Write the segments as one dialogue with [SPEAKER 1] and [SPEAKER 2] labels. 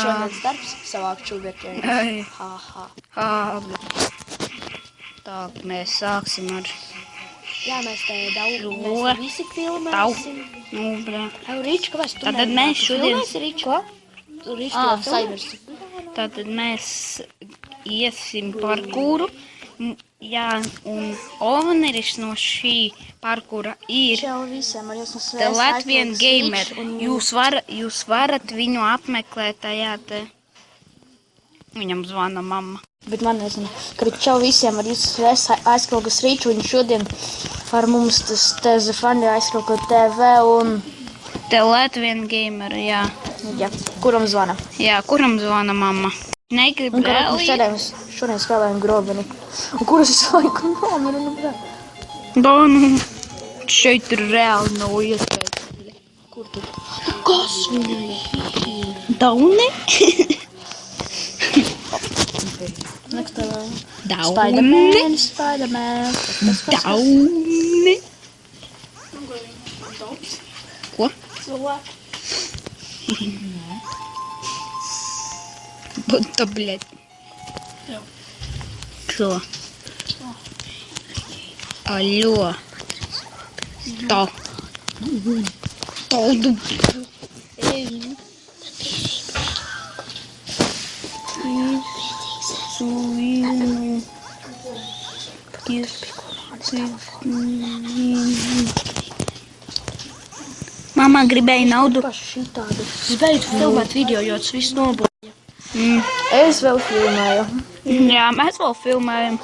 [SPEAKER 1] šodienas darbs savākt čuverķēņus.
[SPEAKER 2] Tā, mēs sāksim ar
[SPEAKER 1] Jā, mēs te visi filmēsim. Rīču, kāpēc tu
[SPEAKER 2] Tātad mēs šodien...
[SPEAKER 1] Rīču? Rīču, saimers.
[SPEAKER 2] Tātad mēs iesim parkūru. Jā, un owneris no šī parkūra ir The Latvian Gamer. Jūs varat viņu apmeklēt tajā te. Viņam zvana mamma.
[SPEAKER 1] Bet man nezinu, ka čau visiem ar jūs aizkaukas Rīču, un šodien ar mums tas teze fani aizkauka TV un...
[SPEAKER 2] The Latvian Gamer, jā.
[SPEAKER 1] Jā, kuram zvana?
[SPEAKER 2] Jā, kuram zvana mamma. Negrib reāli.
[SPEAKER 1] Šodien spēlējam grobeni. Un kuras es laiku nominu, nu brā?
[SPEAKER 2] Nu, šeit ir reāli nav iespējas.
[SPEAKER 1] Kur tu? Kas viņai?
[SPEAKER 2] Dauni?
[SPEAKER 1] Next time.
[SPEAKER 2] Dauni?
[SPEAKER 1] Spider-Man.
[SPEAKER 2] Dauni? Ko?
[SPEAKER 1] Cilvēki.
[SPEAKER 2] Будто, блядь. Кто? Алло. Что? Mama gribēja naudu.
[SPEAKER 1] Beidz filmēt video, jo tas viss noboja. Es vēl filmēju.
[SPEAKER 2] Jā, mēs vēl filmējam.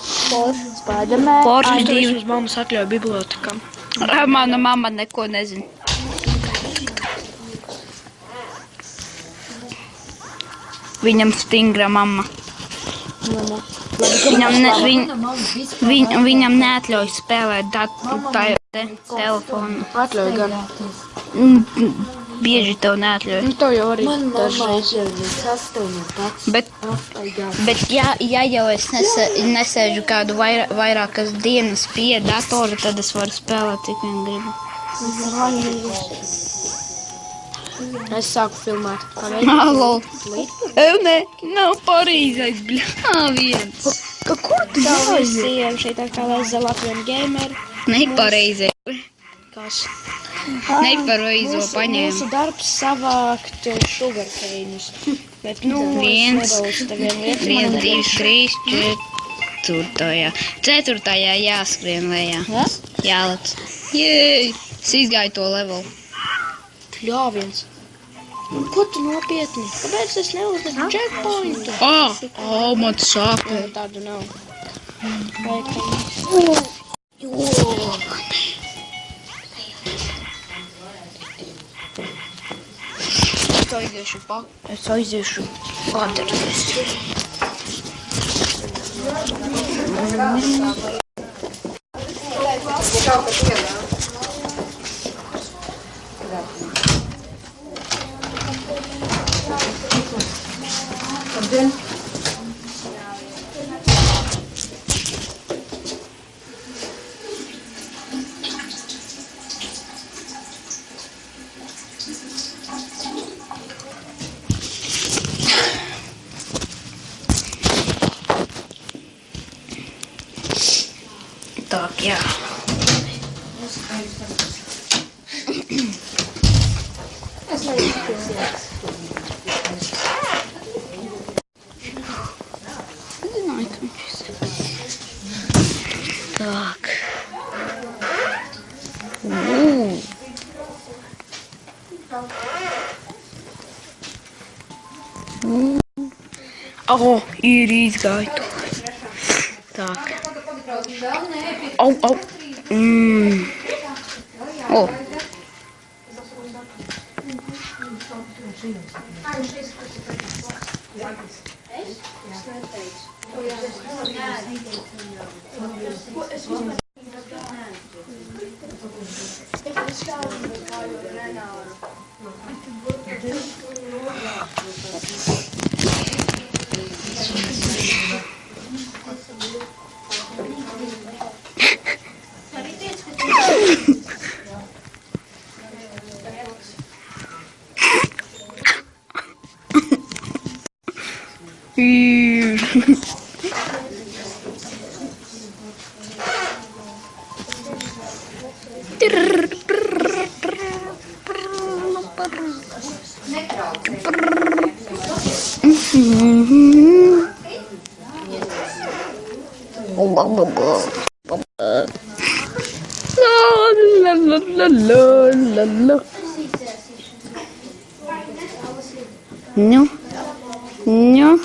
[SPEAKER 1] Spider-Man.
[SPEAKER 2] Porsche 2.
[SPEAKER 1] Uz mammas atļauju bibliotekam.
[SPEAKER 2] Mana mamma neko nezina. Viņam stingra mamma. Viņam neatļauj spēlēt telefonu.
[SPEAKER 1] Atļauju gan.
[SPEAKER 2] Bieži tev neatļauj.
[SPEAKER 1] Nu, tev jau arī dažreiz.
[SPEAKER 2] Bet ja jau es nesēžu kādu vairākas dienas pie datora, tad es varu spēlēt, cik vien gribu.
[SPEAKER 1] Es sāku filmēt.
[SPEAKER 2] Lol. Nē, nav pareizais, viens.
[SPEAKER 1] Kur tu jau visiem šeit tā kā lai The Latvian Gamer?
[SPEAKER 2] Nepareizais.
[SPEAKER 1] Kas?
[SPEAKER 2] Nepareizo paņēmu.
[SPEAKER 1] Mūsu darbs savākt sugarcane'us. Bet,
[SPEAKER 2] 1, 2, 3, 4. 4. jāskrien lejā. Jālec. Jej! Es izgāju to levelu.
[SPEAKER 1] Ļāviens. Ko tu nopietni? Kāpēc es neuzliku checkpointu?
[SPEAKER 2] Man sāka.
[SPEAKER 1] Tādu nav. Es aiziešu padarīt.
[SPEAKER 2] Так, jā. Так. Ir izgāju to. Так. Au. Nu, nu,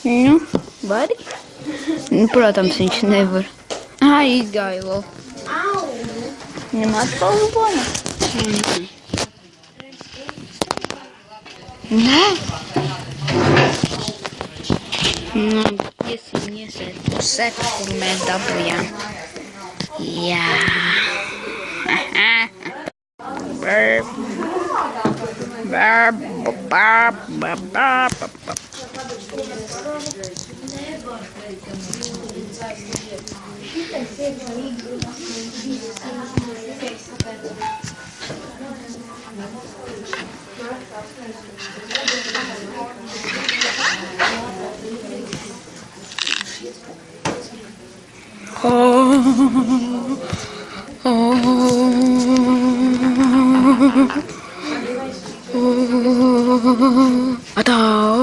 [SPEAKER 2] nu, vari? Nu, protams, viņš nevar. Izgāja vēl. Viņam atpauza bona? Nē. Nu, iesim iesēt seku, kuru mēs dabūjām. Jā. Atau